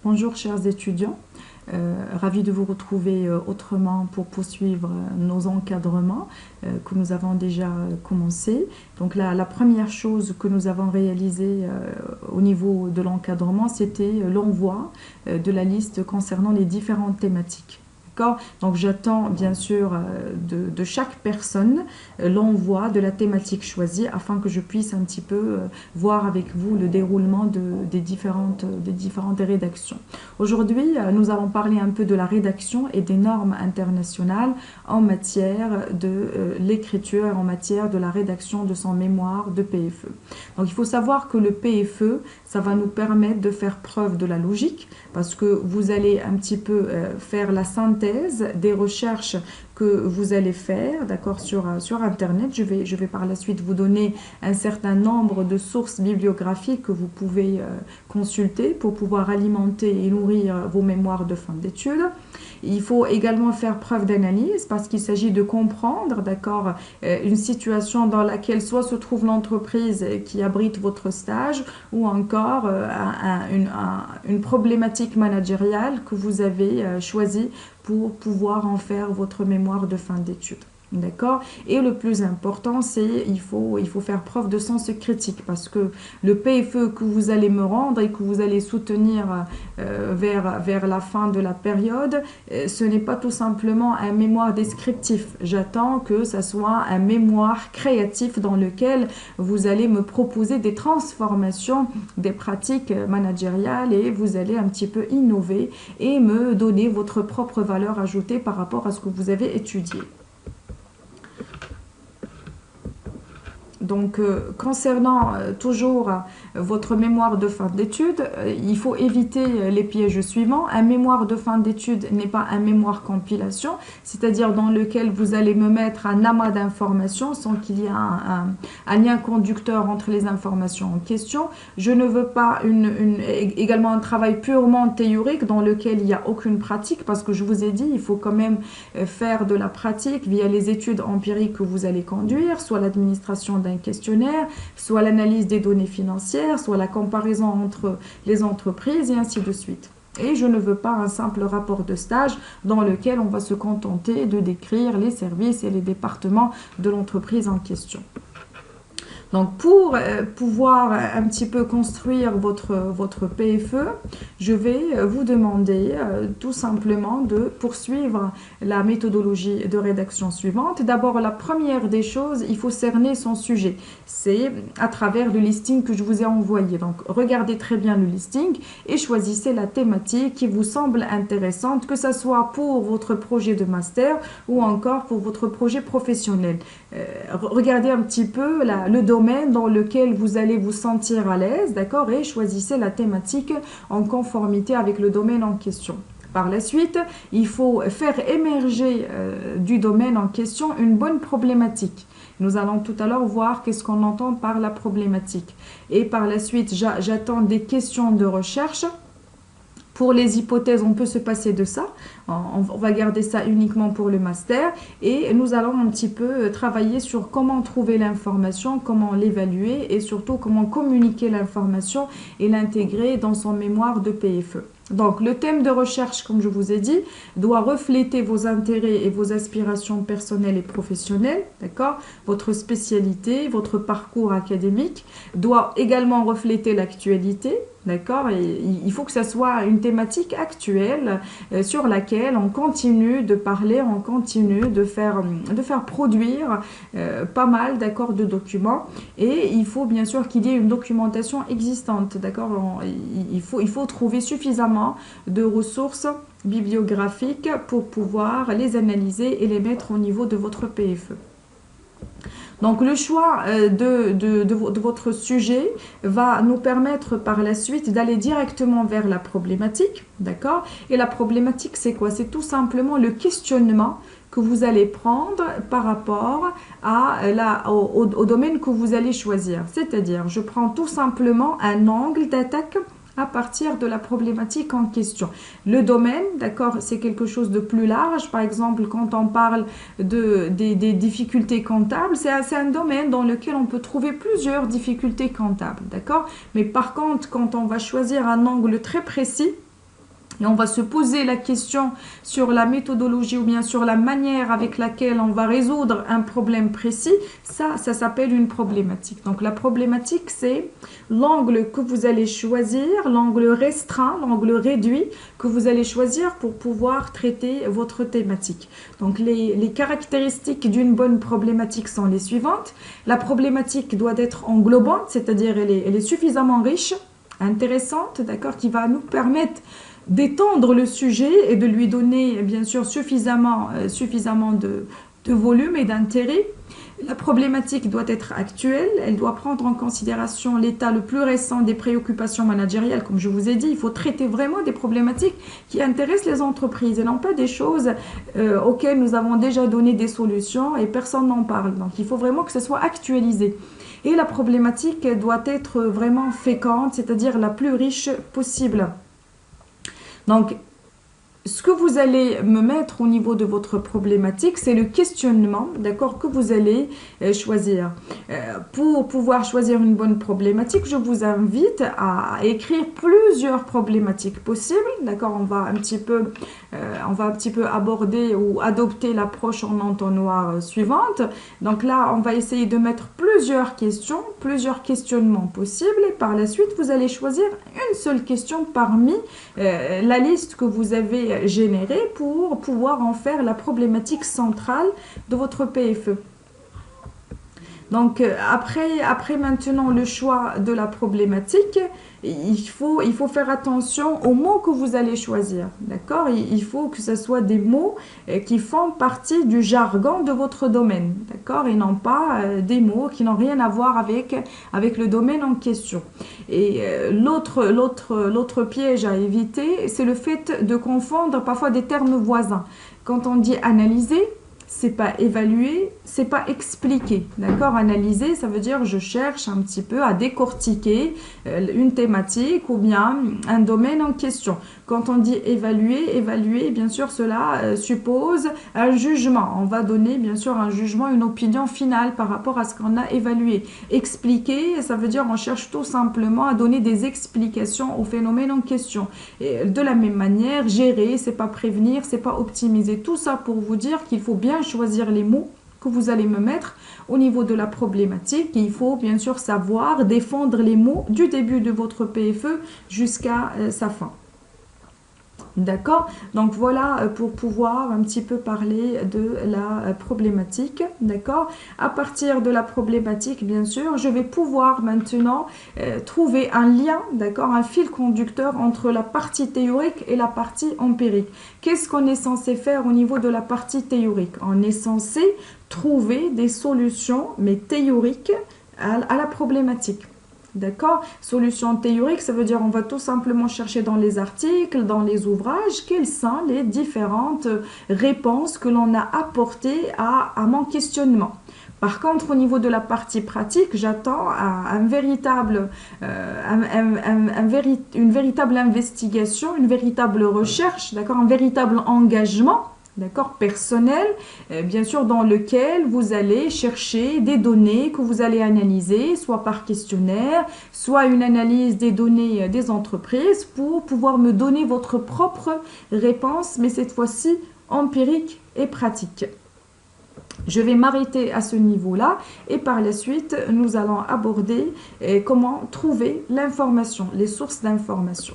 Bonjour chers étudiants, ravi de vous retrouver autrement pour poursuivre nos encadrements que nous avons déjà commencé. Donc la première chose que nous avons réalisée au niveau de l'encadrement, c'était l'envoi de la liste concernant les différentes thématiques. Donc j'attends bien sûr de chaque personne l'envoi de la thématique choisie afin que je puisse un petit peu voir avec vous le déroulement des différentes rédactions. Aujourd'hui, nous allons parler un peu de la rédaction et des normes internationales en matière de l'écriture et en matière de la rédaction de son mémoire de PFE. Donc il faut savoir que le PFE, ça va nous permettre de faire preuve de la logique parce que vous allez un petit peu faire la synthèse des recherches que vous allez faire, d'accord, sur Internet. Je vais par la suite vous donner un certain nombre de sources bibliographiques que vous pouvez consulter pour pouvoir alimenter et nourrir vos mémoires de fin d'études. Il faut également faire preuve d'analyse parce qu'il s'agit de comprendre, d'accord, une situation dans laquelle soit se trouve l'entreprise qui abrite votre stage ou encore une problématique managériale que vous avez choisie pour pouvoir en faire votre mémoire de fin d'études. D'accord. Et le plus important, c'est il faut faire preuve de sens critique parce que le PFE que vous allez me rendre et que vous allez soutenir vers la fin de la période, ce n'est pas tout simplement un mémoire descriptif. J'attends que ça soit un mémoire créatif dans lequel vous allez me proposer des transformations des pratiques managériales et vous allez un petit peu innover et me donner votre propre valeur ajoutée par rapport à ce que vous avez étudié. Donc, concernant toujours votre mémoire de fin d'études, il faut éviter les pièges suivants. Un mémoire de fin d'études n'est pas un mémoire compilation, c'est-à-dire dans lequel vous allez me mettre un amas d'informations sans qu'il y ait un lien conducteur entre les informations en question. Je ne veux pas également un travail purement théorique dans lequel il n'y a aucune pratique, parce que je vous ai dit, il faut quand même faire de la pratique via les études empiriques que vous allez conduire, soit l'administration d'un questionnaire, soit l'analyse des données financières, soit la comparaison entre les entreprises et ainsi de suite. Et je ne veux pas un simple rapport de stage dans lequel on va se contenter de décrire les services et les départements de l'entreprise en question. Donc, pour pouvoir un petit peu construire votre PFE, je vais vous demander tout simplement de poursuivre la méthodologie de rédaction suivante. D'abord, la première des choses, il faut cerner son sujet. C'est à travers le listing que je vous ai envoyé. Donc, regardez très bien le listing et choisissez la thématique qui vous semble intéressante, que ce soit pour votre projet de master ou encore pour votre projet professionnel. Regardez un petit peu le domaine dans lequel vous allez vous sentir à l'aise, d'accord, et choisissez la thématique en conformité avec le domaine en question. Par la suite, il faut faire émerger du domaine en question une bonne problématique. Nous allons tout à l'heure voir qu'est-ce qu'on entend par la problématique. Et par la suite, j'attends des questions de recherche. Pour les hypothèses, on peut se passer de ça. On va garder ça uniquement pour le master. Et nous allons un petit peu travailler sur comment trouver l'information, comment l'évaluer et surtout comment communiquer l'information et l'intégrer dans son mémoire de PFE. Donc, le thème de recherche, comme je vous ai dit, doit refléter vos intérêts et vos aspirations personnelles et professionnelles, d'accord? Votre spécialité, votre parcours académique doit également refléter l'actualité, d'accord? Et il faut que ça soit une thématique actuelle sur laquelle on continue de parler, on continue de faire produire pas mal, d'accord, de documents. Et il faut bien sûr qu'il y ait une documentation existante, d'accord? Il faut trouver suffisamment de ressources bibliographiques pour pouvoir les analyser et les mettre au niveau de votre PFE. Donc, le choix de votre sujet va nous permettre par la suite d'aller directement vers la problématique, d'accord? Et la problématique, c'est quoi? C'est tout simplement le questionnement que vous allez prendre par rapport au domaine que vous allez choisir. C'est-à-dire, je prends tout simplement un angle d'attaque à partir de la problématique en question. Le domaine, d'accord, c'est quelque chose de plus large. Par exemple, quand on parle des difficultés comptables, c'est un domaine dans lequel on peut trouver plusieurs difficultés comptables, d'accord? Mais par contre, quand on va choisir un angle très précis, Et on va se poser la question sur la méthodologie ou bien sur la manière avec laquelle on va résoudre un problème précis. Ça s'appelle une problématique. Donc la problématique, c'est l'angle que vous allez choisir, l'angle restreint, l'angle réduit que vous allez choisir pour pouvoir traiter votre thématique. Donc les caractéristiques d'une bonne problématique sont les suivantes. La problématique doit être englobante, c'est-à-dire elle est suffisamment riche, intéressante, d'accord, qui va nous permettre d'étendre le sujet et de lui donner bien sûr suffisamment de volume et d'intérêt. La problématique doit être actuelle, elle doit prendre en considération l'état le plus récent des préoccupations managériales. Comme je vous ai dit, il faut traiter vraiment des problématiques qui intéressent les entreprises et non pas des choses auxquelles nous avons déjà donné des solutions et personne n'en parle. Donc il faut vraiment que ce soit actualisé. Et la problématique doit être vraiment féconde, c'est-à-dire la plus riche possible. Donc, ce que vous allez me mettre au niveau de votre problématique, c'est le questionnement, d'accord, que vous allez choisir. Pour pouvoir choisir une bonne problématique, je vous invite à écrire plusieurs problématiques possibles, d'accord. On va un petit peu aborder ou adopter l'approche en entonnoir suivante. Donc là, on va essayer de mettre plusieurs questions, plusieurs questionnements possibles, et par la suite, vous allez choisir une seule question parmi la liste que vous avez générée pour pouvoir en faire la problématique centrale de votre PFE. Donc, après maintenant le choix de la problématique, il faut faire attention aux mots que vous allez choisir, d'accord? Il faut que ce soit des mots qui font partie du jargon de votre domaine, d'accord? Et non pas des mots qui n'ont rien à voir avec le domaine en question. Et l'autre piège à éviter, c'est le fait de confondre parfois des termes voisins. Quand on dit analyser, c'est pas évaluer, c'est pas expliquer, d'accord? Analyser, ça veut dire je cherche un petit peu à décortiquer une thématique ou bien un domaine en question. Quand on dit évaluer, bien sûr, cela suppose un jugement. On va donner, bien sûr, un jugement, une opinion finale par rapport à ce qu'on a évalué. Expliquer, ça veut dire on cherche tout simplement à donner des explications au phénomène en question. Et de la même manière, gérer, c'est pas prévenir, c'est pas optimiser. Tout ça pour vous dire qu'il faut bien choisir les mots que vous allez me mettre au niveau de la problématique. Il faut bien sûr savoir défendre les mots du début de votre PFE jusqu'à sa fin. D'accord? Donc voilà pour pouvoir un petit peu parler de la problématique. D'accord? À partir de la problématique, bien sûr, je vais pouvoir maintenant trouver un lien, d'accord, un fil conducteur entre la partie théorique et la partie empirique. Qu'est-ce qu'on est censé faire au niveau de la partie théorique? On est censé trouver des solutions, mais théoriques, à la problématique. D'accord? Solution théorique, ça veut dire on va tout simplement chercher dans les articles, dans les ouvrages, quelles sont les différentes réponses que l'on a apportées à mon questionnement. Par contre, au niveau de la partie pratique, j'attends une véritable investigation, une véritable recherche, d'accord, un véritable engagement, d'accord, personnel, bien sûr, dans lequel vous allez chercher des données que vous allez analyser, soit par questionnaire, soit une analyse des données des entreprises pour pouvoir me donner votre propre réponse, mais cette fois-ci empirique et pratique. Je vais m'arrêter à ce niveau-là et par la suite, nous allons aborder comment trouver l'information, les sources d'information.